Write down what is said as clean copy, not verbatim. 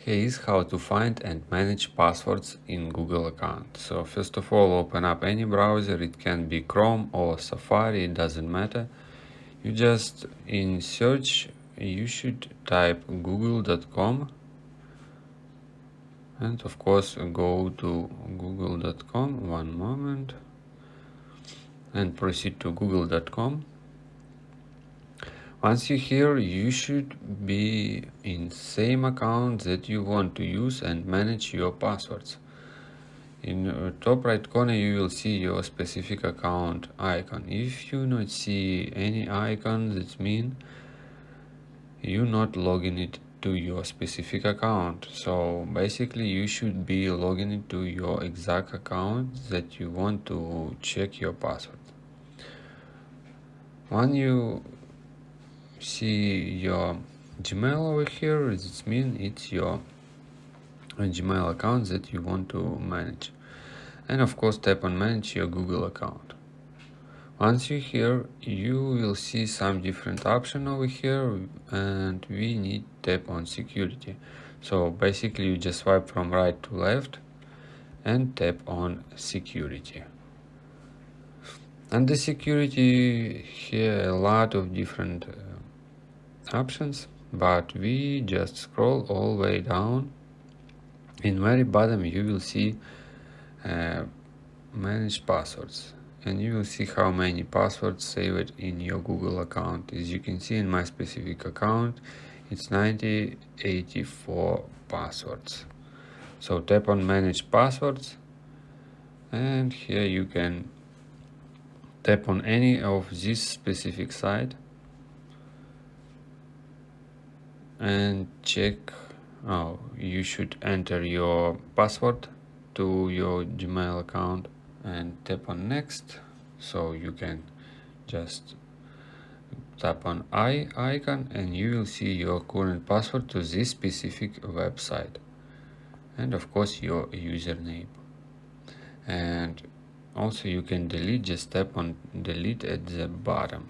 Here is how to find and manage passwords in Google account. So first of all, open up any browser. It can be Chrome or Safari, it doesn't matter. You just in search, you should type google.com, and of course go to google.com, one moment, and proceed to google.com. Once you're here, you should be in same account that you want to use and manage your passwords. In top right corner, you will see your specific account icon. If you not see any icon, that means you not logging it to your specific account. So basically, you should be logging into your exact account that you want to check your password. When you see your Gmail over here, it means it's your Gmail account that you want to manage. And of course, tap on manage your Google account. Once you're here, you will see some different options over here, and we need tap on security. So basically, you just swipe from right to left and tap on security. And the security here a lot of different options, but we just scroll all the way down. In very bottom you will see manage passwords, and you will see how many passwords saved in your Google account. As you can see in my specific account, it's 84 passwords. So tap on manage passwords, and here you can tap on any of this specific site and check. You should enter your password to your Gmail account and tap on next. So you can just tap on I icon and you will see your current password to this specific website, and of course your username. And also you can delete, just tap on delete at the bottom.